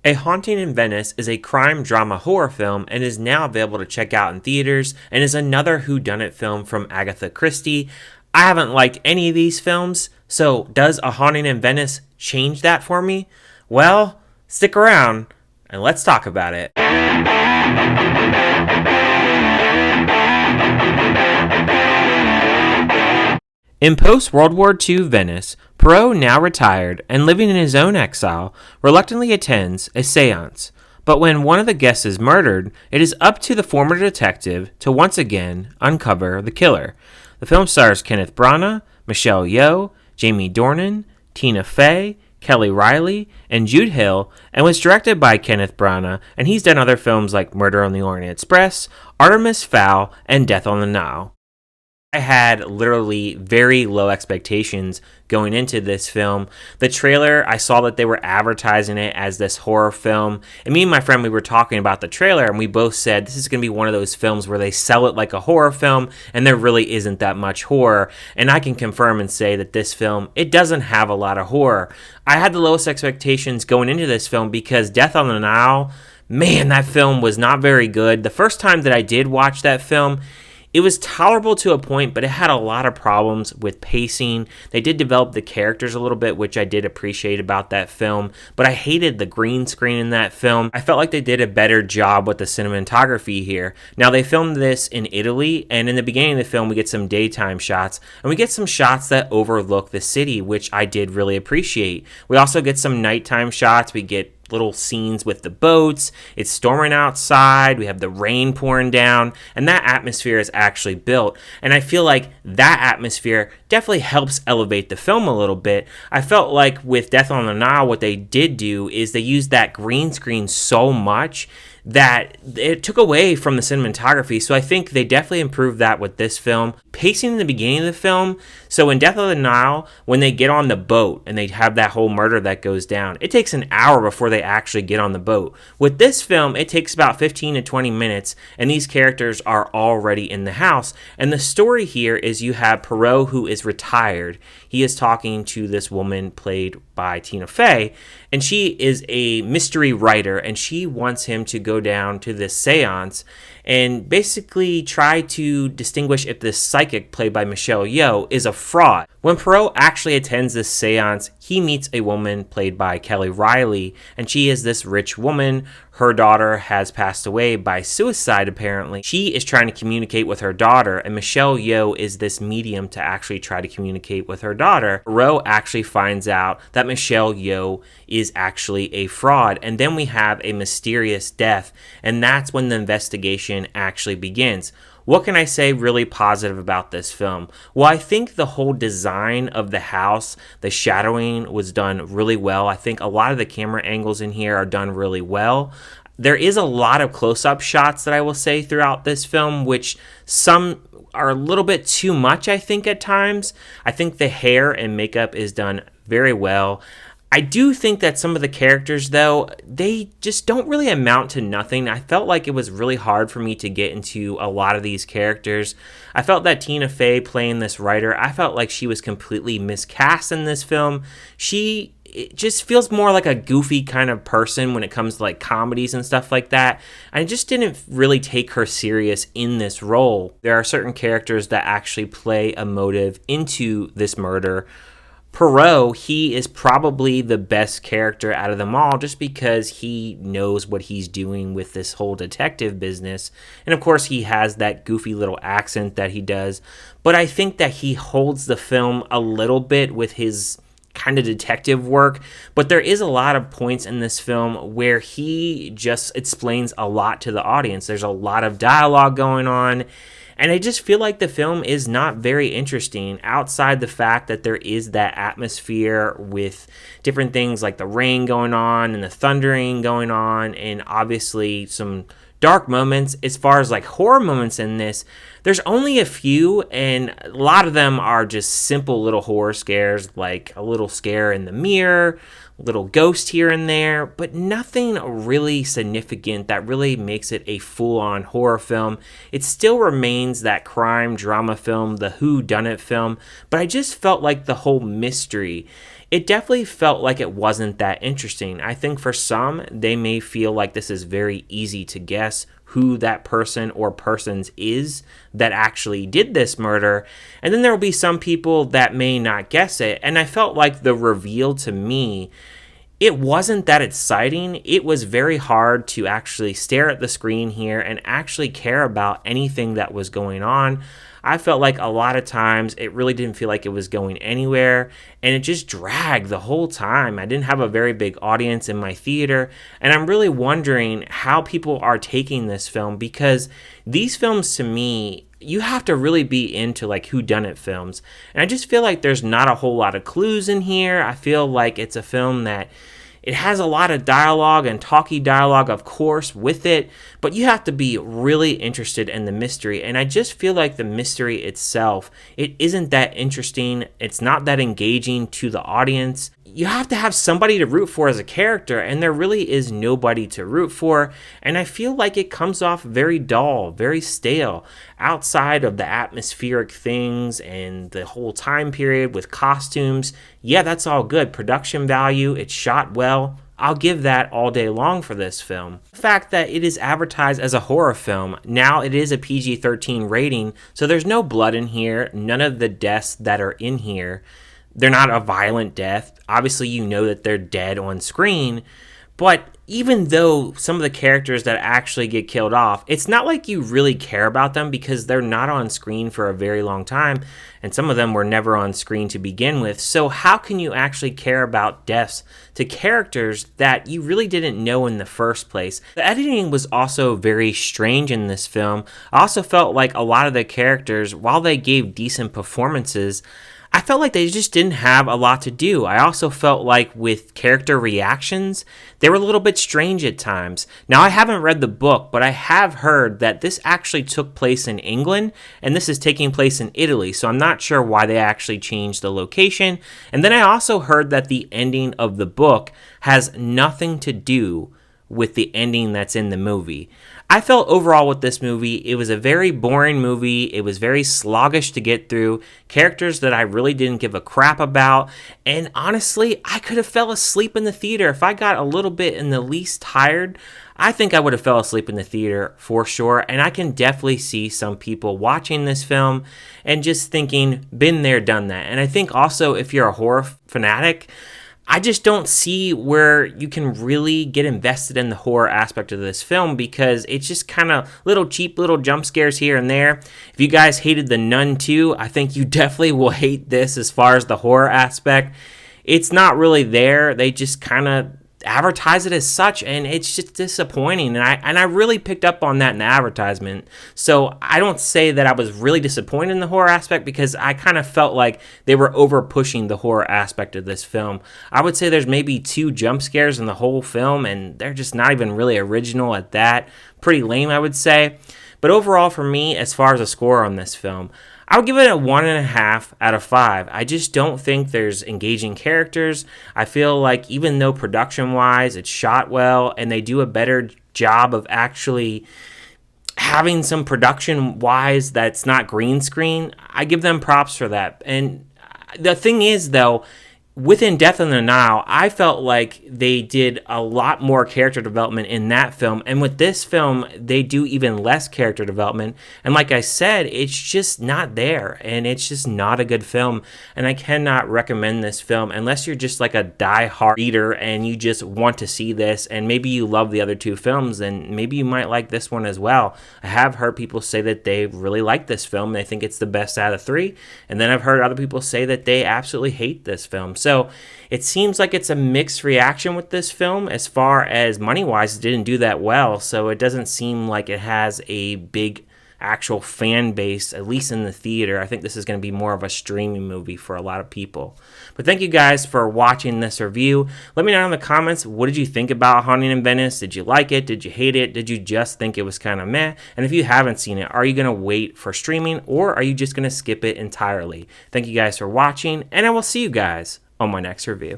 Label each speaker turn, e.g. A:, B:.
A: A Haunting in Venice is a crime drama horror film and is now available to check out in theaters and is another whodunit film from Agatha Christie. I haven't liked any of these films, so does A Haunting in Venice change that for me? Well, stick around and let's talk about it. In post-World War II Venice, Poirot, now retired and living in his own exile, reluctantly attends a seance. But when one of the guests is murdered, it is up to the former detective to once again uncover the killer. The film stars Kenneth Branagh, Michelle Yeoh, Jamie Dornan, Tina Fey, Kelly Reilly, and Jude Hill, and was directed by Kenneth Branagh, and he's done other films like Murder on the Orient Express, Artemis Fowl, and Death on the Nile. I had literally very low expectations going into this film. The trailer, I saw that they were advertising it as this horror film. And me and my friend, we were talking about the trailer, and we both said this is going to be one of those films where they sell it like a horror film, and there really isn't that much horror. And I can confirm and say that this film, it doesn't have a lot of horror. I had the lowest expectations going into this film because Death on the Nile, man, that film was not very good. The first time that I did watch that film, it was tolerable to a point, but it had a lot of problems with pacing. They did develop the characters a little bit, which I did appreciate about that film, but I hated the green screen in that film. I felt like they did a better job with the cinematography here. Now, they filmed this in Italy, and in the beginning of the film, we get some daytime shots, and we get some shots that overlook the city, which I did really appreciate. We also get some nighttime shots. We get little scenes with the boats. It's storming outside. We have the rain pouring down, and that atmosphere is actually built. And I feel like that atmosphere definitely helps elevate the film a little bit. I felt like with Death on the Nile, what they did do is they used that green screen so much that it took away from the cinematography. So I think they definitely improved that with this film. Pacing in the beginning of the film, so in Death on the Nile, when they get on the boat and they have that whole murder that goes down, it takes an hour before they actually get on the boat. With this film, it takes about 15 to 20 minutes, and these characters are already in the house. And the story here is you have Poirot, who is retired. He is talking to this woman played by Tina Fey, and she is a mystery writer, and she wants him to go down to this seance and basically try to distinguish if this psychic played by Michelle Yeoh is a fraud. When Poirot actually attends this seance, he meets a woman played by Kelly Reilly, and she is this rich woman. Her daughter has passed away by suicide, apparently. She is trying to communicate with her daughter, and Michelle Yeoh is this medium to actually try to communicate with her daughter. Poirot actually finds out that Michelle Yeoh is actually a fraud, and then we have a mysterious death, and that's when the investigation actually begins. What can I say really positive about this film? Well, I think the whole design of the house, the shadowing was done really well. I think a lot of the camera angles in here are done really well. There is a lot of close-up shots that I will say throughout this film, which some are a little bit too much, I think, at times. I think the hair and makeup is done very well. I do think that some of the characters, though, they just don't really amount to nothing. I felt like it was really hard for me to get into a lot of these characters. I felt that Tina Fey playing this writer, I felt like she was completely miscast in this film. It just feels more like a goofy kind of person when it comes to like comedies and stuff like that. I just didn't really take her serious in this role. There are certain characters that actually play a motive into this murder. Poirot, he is probably the best character out of them all just because he knows what he's doing with this whole detective business. And of course, he has that goofy little accent that he does. But I think that he holds the film a little bit with his kind of detective work. But there is a lot of points in this film where he just explains a lot to the audience. There's a lot of dialogue going on. And I just feel like the film is not very interesting outside the fact that there is that atmosphere with different things like the rain going on and the thundering going on and obviously some dark moments. As far as like horror moments in this, there's only a few, and a lot of them are just simple little horror scares, like a little scare in the mirror, little ghost here and there, but nothing really significant that really makes it a full-on horror film. It still remains that crime drama film, the whodunit film, but I just felt like the whole mystery, it definitely felt like it wasn't that interesting. I think for some, they may feel like this is very easy to guess who that person or persons is that actually did this murder. And then there will be some people that may not guess it. And I felt like the reveal to me, it wasn't that exciting. It was very hard to actually stare at the screen here and actually care about anything that was going on. I felt like a lot of times it really didn't feel like it was going anywhere, and it just dragged the whole time. I didn't have a very big audience in my theater, and I'm really wondering how people are taking this film, because these films, to me, you have to really be into like whodunit films, and I just feel like there's not a whole lot of clues in here. I feel like it's a film that it has a lot of dialogue and talky dialogue, of course, with it, but you have to be really interested in the mystery. And I just feel like the mystery itself, it isn't that interesting. It's not that engaging to the audience. You have to have somebody to root for as a character, and there really is nobody to root for. And I feel like it comes off very dull, very stale, outside of the atmospheric things and the whole time period with costumes. Yeah, that's all good. Production value, it's shot well. I'll give that all day long for this film. The fact that it is advertised as a horror film, now it is a PG-13 rating, so there's no blood in here. None of the deaths that are in here, they're not a violent death. Obviously, you know that they're dead on screen, but even though some of the characters that actually get killed off, it's not like you really care about them because they're not on screen for a very long time, and some of them were never on screen to begin with. So how can you actually care about deaths to characters that you really didn't know in the first place? The editing was also very strange in this film. I also felt like a lot of the characters, while they gave decent performances, I felt like they just didn't have a lot to do. I also felt like with character reactions, they were a little bit strange at times. Now, I haven't read the book, but I have heard that this actually took place in England, and this is taking place in Italy, so I'm not sure why they actually changed the location. And then I also heard that the ending of the book has nothing to do with the ending that's in the movie. I felt overall with this movie, it was a very boring movie. It was very sluggish to get through. Characters that I really didn't give a crap about. And honestly, I could have fell asleep in the theater. If I got a little bit in the least tired, I think I would have fell asleep in the theater for sure. And I can definitely see some people watching this film and just thinking, been there, done that. And I think also if you're a horror fanatic, I just don't see where you can really get invested in the horror aspect of this film, because it's just kind of little cheap little jump scares here and there. If you guys hated The Nun 2, I think you definitely will hate this as far as the horror aspect. It's not really there. They just kind of advertise it as such, and it's just disappointing. And I really picked up on that in the advertisement. So I don't say that I was really disappointed in the horror aspect, because I kind of felt like they were over pushing the horror aspect of this film. I would say there's maybe 2 jump scares in the whole film, and they're just not even really original at that. Pretty lame, I would say. But overall, for me, as far as a score on this film, I would give it a 1.5 out of 5. I just don't think there's engaging characters. I feel like even though production-wise it's shot well and they do a better job of actually having some production-wise that's not green screen, I give them props for that. And the thing is, though, within Death in the Nile, I felt like they did a lot more character development in that film. And with this film, they do even less character development. And like I said, it's just not there. And it's just not a good film. And I cannot recommend this film unless you're just like a die-hard reader and you just want to see this. And maybe you love the other 2 films, and maybe you might like this one as well. I have heard people say that they really like this film. They think it's the best out of 3. And then I've heard other people say that they absolutely hate this film. So it seems like it's a mixed reaction with this film. As far as money-wise, it didn't do that well, so it doesn't seem like it has a big actual fan base, at least in the theater. I think this is going to be more of a streaming movie for a lot of people. But thank you guys for watching this review. Let me know in the comments, what did you think about Haunting in Venice? Did you like it? Did you hate it? Did you just think it was kind of meh? And if you haven't seen it, are you going to wait for streaming, or are you just going to skip it entirely? Thank you guys for watching, and I will see you guys on my next review.